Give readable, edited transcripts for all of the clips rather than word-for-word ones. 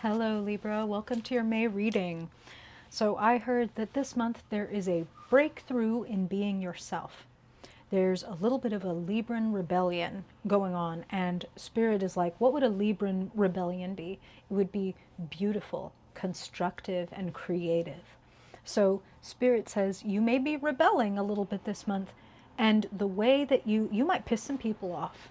Hello Libra, welcome to your May reading. So I heard that this month there is a breakthrough in being yourself. There's a little bit of a Libran rebellion going on, and Spirit is like, what would a Libran rebellion be? It would be beautiful, constructive, and creative. So Spirit says you may be rebelling a little bit this month, and the way that you might piss some people off.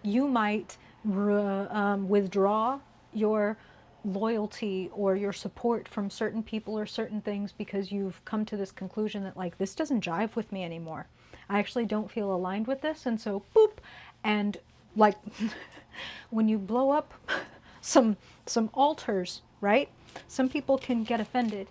You might withdraw your loyalty or your support from certain people or certain things because you've come to this conclusion that, like, this doesn't jive with me anymore. I actually don't feel aligned with this, and so boop. And like when you blow up some altars, right? Some people can get offended.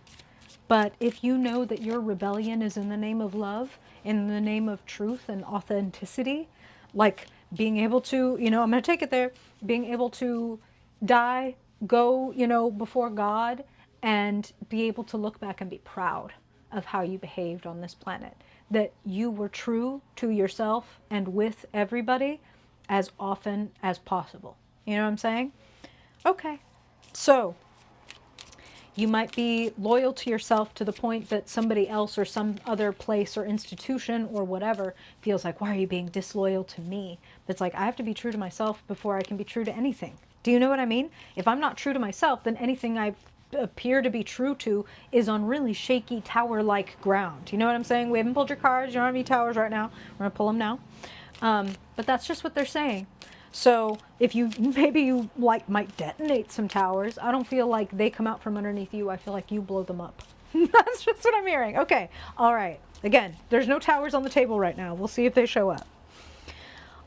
But if you know that your rebellion is in the name of love, in the name of truth and authenticity, like being able to, I'm going to take it there, being able to die, go, before God, and be able to look back and be proud of how you behaved on this planet. That you were true to yourself and with everybody as often as possible. You know what I'm saying? Okay. So you might be loyal to yourself to the point that somebody else or some other place or institution or whatever feels like, why are you being disloyal to me? But it's like, I have to be true to myself before I can be true to anything. Do you know what I mean? If I'm not true to myself, then anything I appear to be true to is on really shaky tower-like ground. You know what I'm saying? We haven't pulled your cards. You don't have any towers right now. We're going to pull them now. But that's just what they're saying. So if you, maybe you like might detonate some towers, I don't feel like they come out from underneath you. I feel like you blow them up. That's just what I'm hearing. Okay. All right. Again, there's no towers on the table right now. We'll see if they show up.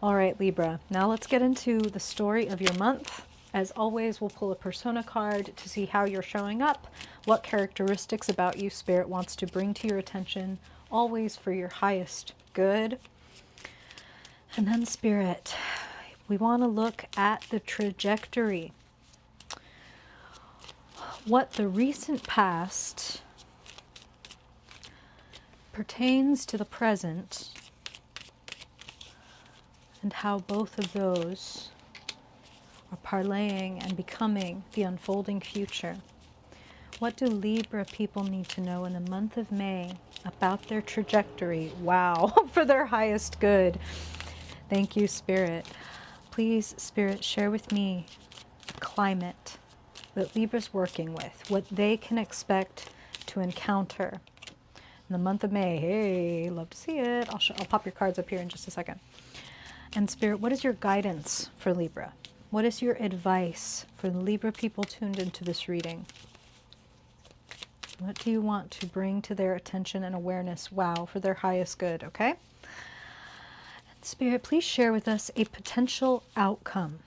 All right, Libra. Now let's get into the story of your month. As always, we'll pull a persona card to see how you're showing up, what characteristics about you Spirit wants to bring to your attention, always for your highest good. And then Spirit, we want to look at the trajectory. What the recent past pertains to the present, and how both of those are parlaying and becoming the unfolding future. What do Libra people need to know in the month of May about their trajectory? Wow, for their highest good. Thank you, Spirit. Please, Spirit, share with me the climate that Libra's working with, what they can expect to encounter in the month of May. Hey, love to see it. I'll pop your cards up here in just a second. And Spirit, what is your guidance for Libra? What is your advice for the Libra people tuned into this reading? What do you want to bring to their attention and awareness? Wow, for their highest good, okay? Spirit, please share with us a potential outcome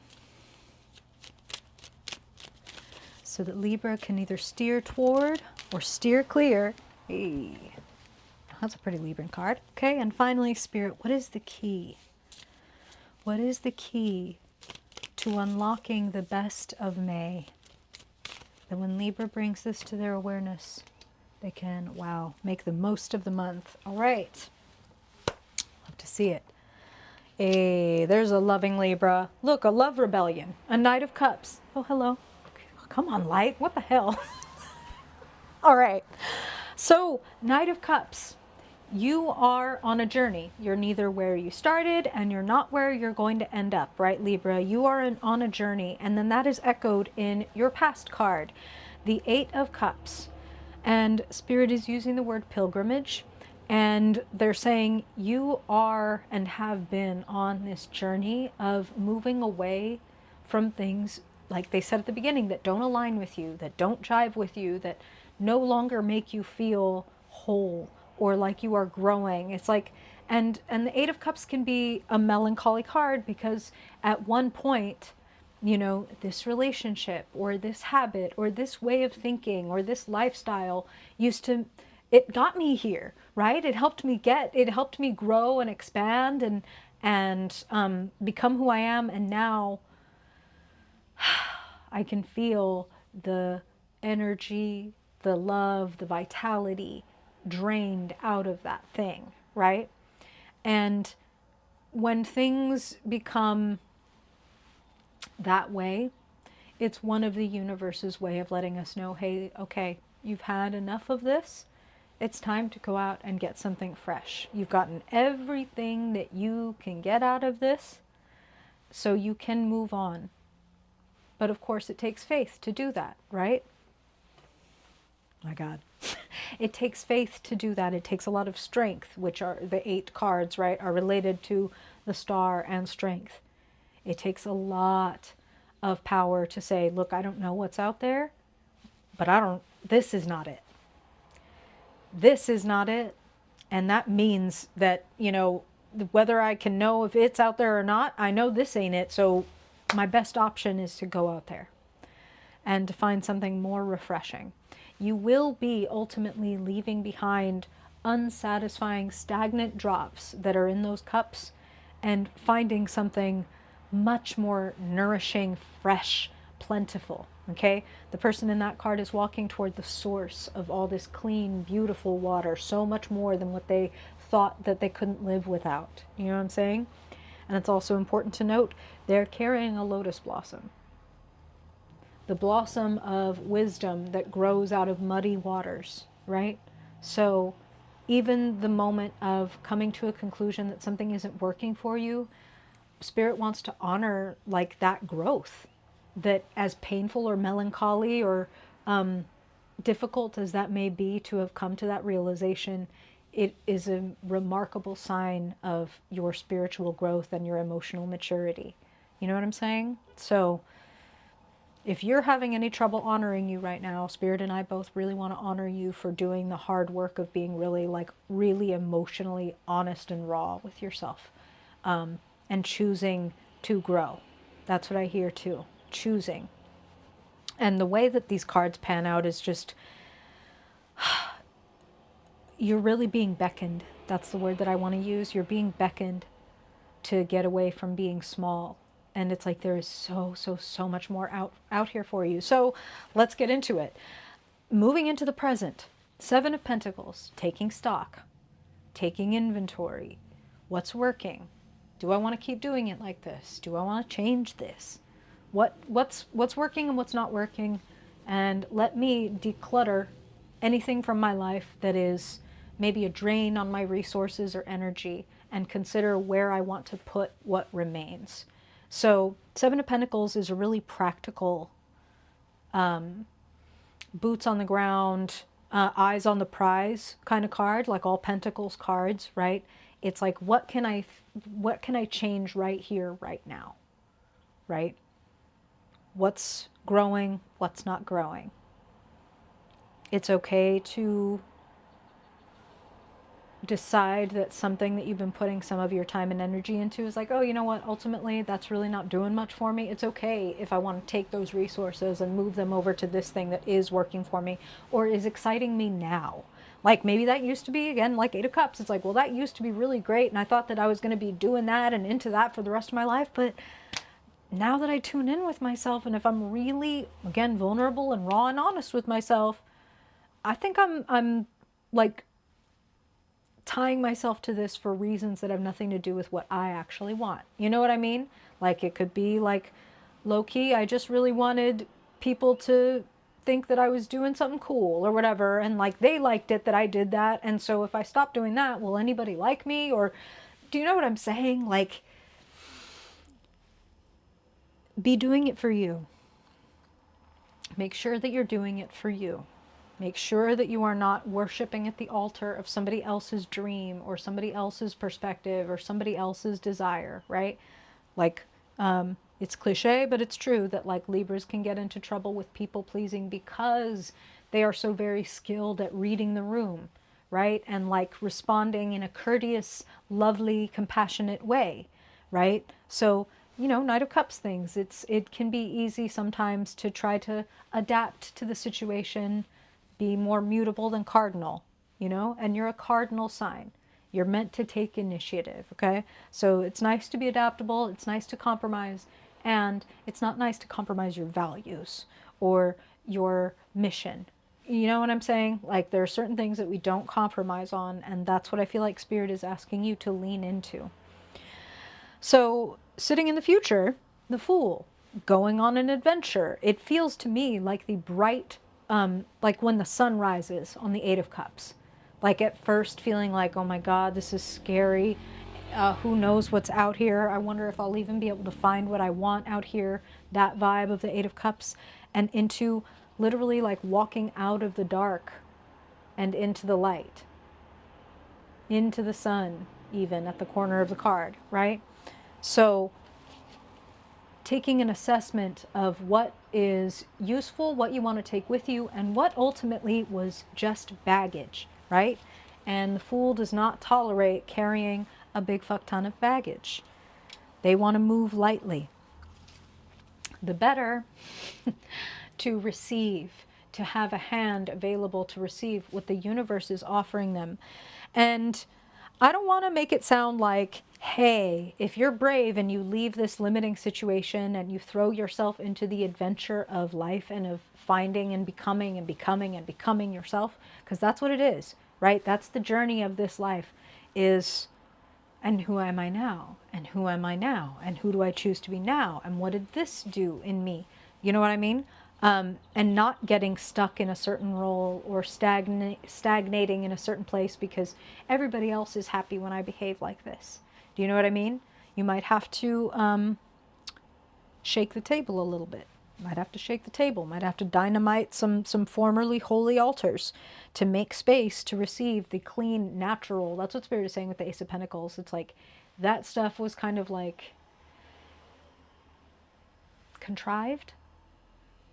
so that Libra can either steer toward or steer clear. Hey, that's a pretty Libran card. Okay, and finally, Spirit, what is the key? What is the key to unlocking the best of May? That when Libra brings this to their awareness, they can, wow, make the most of the month. All right. Love to see it. Hey, there's a loving Libra. Look, a love rebellion. A Knight of Cups. Oh, hello. Come on, light. What the hell? All right. So, Knight of Cups. You are on a journey. You're neither where you started and you're not where you're going to end up, right, Libra? You are on a journey, and then that is echoed in your past card, the Eight of Cups. And Spirit is using the word pilgrimage. And they're saying you are and have been on this journey of moving away from things, like they said at the beginning, that don't align with you, that don't jive with you, that no longer make you feel whole or like you are growing. It's like, and the Eight of Cups can be a melancholy card because at one point, this relationship or this habit or this way of thinking or this lifestyle it got me here, right? It helped me grow and expand and become who I am. And now I can feel the energy, the love, the vitality drained out of that thing, right? And when things become that way, It's one of the universe's way of letting us know, hey, okay, you've had enough of this. It's time to go out and get something fresh. You've gotten everything that you can get out of this, so you can move on. But of course, it takes faith to do that, right? My God. It takes faith to do that. It takes a lot of strength, which are the 8 cards, right, are related to the star and strength. It takes a lot of power to say, look, I don't know what's out there, but this is not it. This is not it. And that means that, whether I can know if it's out there or not, I know this ain't it. So my best option is to go out there and to find something more refreshing. You will be ultimately leaving behind unsatisfying, stagnant drops that are in those cups and finding something much more nourishing, fresh, plentiful. Okay? The person in that card is walking toward the source of all this clean, beautiful water, so much more than what they thought that they couldn't live without. You know what I'm saying? And it's also important to note they're carrying a lotus blossom, the blossom of wisdom that grows out of muddy waters, right? So even the moment of coming to a conclusion that something isn't working for you, Spirit wants to honor like that growth, that as painful or melancholy or difficult as that may be to have come to that realization, it is a remarkable sign of your spiritual growth and your emotional maturity. You know what I'm saying? So if you're having any trouble honoring you right now, Spirit and I both really want to honor you for doing the hard work of being really emotionally honest and raw with yourself, and choosing to grow. That's what I hear too, choosing. And the way that these cards pan out is just, you're really being beckoned. That's the word that I want to use. You're being beckoned to get away from being small. And it's like there is so much more out here for you. So let's get into it. Moving into the present, 7 of Pentacles, taking stock, taking inventory. What's working? Do I want to keep doing it like this? Do I want to change this? What's working and what's not working? And let me declutter anything from my life that is maybe a drain on my resources or energy, and consider where I want to put what remains. So 7 of Pentacles is a really practical, boots on the ground, eyes on the prize kind of card, like all Pentacles cards, right? It's like, what can I change right here, right now, right? What's growing, what's not growing. It's okay to decide that something that you've been putting some of your time and energy into is like, oh, you know what, ultimately that's really not doing much for me. It's okay if I want to take those resources and move them over to this thing that is working for me or is exciting me now. Like maybe that used to be, again, like 8 of Cups. It's like, well, that used to be really great and I thought that I was going to be doing that and into that for the rest of my life, but now that I tune in with myself, and if I'm really, again, vulnerable and raw and honest with myself, I think I'm like tying myself to this for reasons that have nothing to do with what I actually want. You know what I mean? Like it could be like low-key, I just really wanted people to think that I was doing something cool or whatever, and like they liked it that I did that, and so if I stop doing that, will anybody like me? Or do you know what I'm saying? Like, be doing it for you. Make sure that you're doing it for you. Make sure that you are not worshiping at the altar of somebody else's dream or somebody else's perspective or somebody else's desire, right? Like, it's cliche, but it's true that like Libras can get into trouble with people pleasing because they are so very skilled at reading the room, right? And like responding in a courteous, lovely, compassionate way, right? So, Knight of Cups things, it can be easy sometimes to try to adapt to the situation, be more mutable than cardinal, and you're a cardinal sign. You're meant to take initiative, okay? So it's nice to be adaptable, it's nice to compromise, and it's not nice to compromise your values or your mission. You know what I'm saying? Like there are certain things that we don't compromise on, and that's what I feel like Spirit is asking you to lean into. So sitting in the future, the Fool, going on an adventure. It feels to me like the bright, like when the sun rises on the Eight of Cups. Like at first feeling like, oh my God, this is scary. Who knows what's out here? I wonder if I'll even be able to find what I want out here. That vibe of the Eight of Cups. And into literally like walking out of the dark and into the light. Into the sun, even at the corner of the card, right? So taking an assessment of what is useful, what you want to take with you, and what ultimately was just baggage, right? And the Fool does not tolerate carrying a big fuck ton of baggage. They want to move lightly. The better to receive, to have a hand available to receive what the universe is offering them. And I don't want to make it sound like, hey, if you're brave and you leave this limiting situation and you throw yourself into the adventure of life and of finding and becoming and becoming and becoming yourself, because that's what it is, right? That's the journey of this life is, and who am I now? And who am I now? And who do I choose to be now? And what did this do in me? You know what I mean? And not getting stuck in a certain role or stagnating in a certain place because everybody else is happy when I behave like this. Do you know what I mean? You might have to shake the table a little bit. Might have to shake the table. Might have to dynamite some formerly holy altars to make space to receive the clean, natural. That's what Spirit is saying with the Ace of Pentacles. It's like that stuff was kind of like contrived.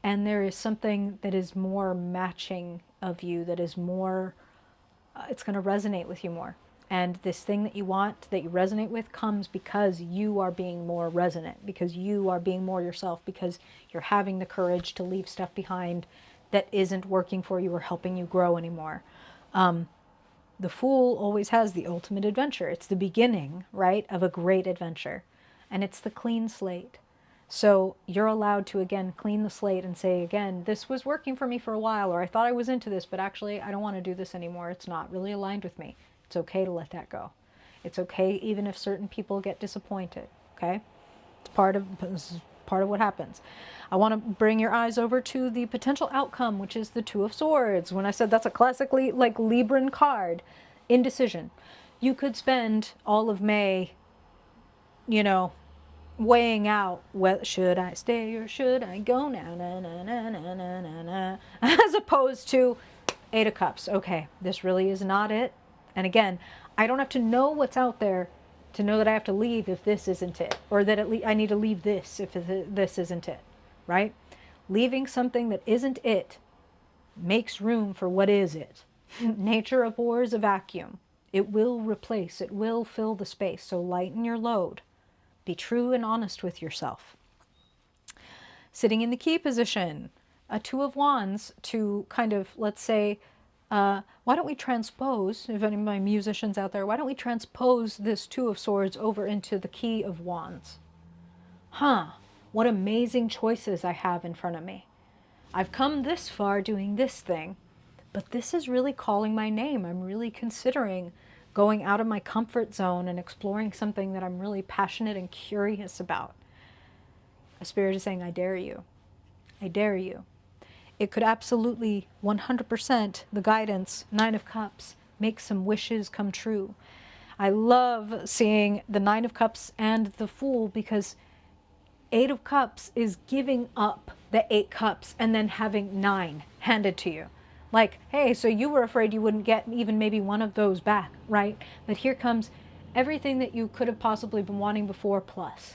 And there is something that is more matching of you, that is more, it's going to resonate with you more. And this thing that you want, that you resonate with, comes because you are being more resonant, because you are being more yourself, because you're having the courage to leave stuff behind that isn't working for you or helping you grow anymore. The Fool always has the ultimate adventure. It's the beginning, right, of a great adventure. And it's the clean slate. So you're allowed to, again, clean the slate and say, again, this was working for me for a while, or I thought I was into this, but actually I don't want to do this anymore. It's not really aligned with me. It's okay to let that go. It's okay even if certain people get disappointed, okay? It's part of what happens. I want to bring your eyes over to the potential outcome, which is the Two of Swords. When I said that's a classically like Libran card, indecision. You could spend all of May, you know, weighing out, well, should I stay or should I go now, na, na, na, na, na, na, na, as opposed to Eight of Cups. Okay, this really is not it. And again, I don't have to know what's out there to know that I have to leave if this isn't it, or that I need to leave this if this isn't it, right? Leaving something that isn't it makes room for what is it. Nature abhors a vacuum. It will replace, it will fill the space. So lighten your load. Be true and honest with yourself. Sitting in the key position, a Two of Wands to kind of, let's say, why don't we transpose, if any of my musicians out there, why don't we transpose this Two of Swords over into the Key of Wands? What amazing choices I have in front of me. I've come this far doing this thing, but this is really calling my name. I'm really considering going out of my comfort zone and exploring something that I'm really passionate and curious about. A Spirit is saying, I dare you. I dare you. It could absolutely 100%, the guidance, Nine of Cups, make some wishes come true. I love seeing the Nine of Cups and the Fool because Eight of Cups is giving up the 8 cups and then having 9 handed to you. Like, hey, so you were afraid you wouldn't get even maybe one of those back, right? But here comes everything that you could have possibly been wanting before plus.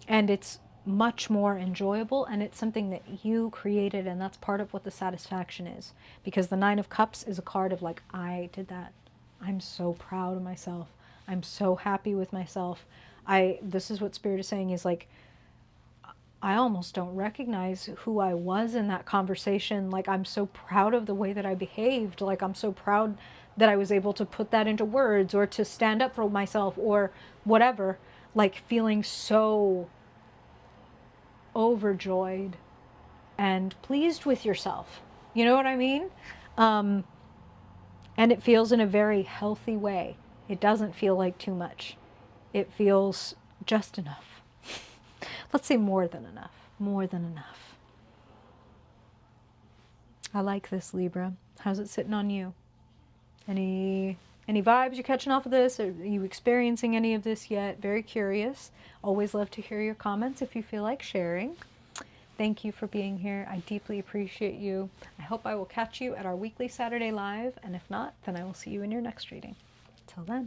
And it's much more enjoyable, and it's something that you created, and that's part of what the satisfaction is. Because the Nine of Cups is a card of like, I did that. I'm so proud of myself. I'm so happy with myself. This is what Spirit is saying is like, I almost don't recognize who I was in that conversation. Like, I'm so proud of the way that I behaved. Like, I'm so proud that I was able to put that into words or to stand up for myself or whatever. Like, feeling so overjoyed and pleased with yourself. You know what I mean? And it feels in a very healthy way. It doesn't feel like too much. It feels just enough. Let's say more than enough. More than enough. I like this, Libra. How's it sitting on you? Any vibes you're catching off of this? Are you experiencing any of this yet? Very curious. Always love to hear your comments if you feel like sharing. Thank you for being here. I deeply appreciate you. I hope I will catch you at our weekly Saturday Live, and if not, then I will see you in your next reading. Till then.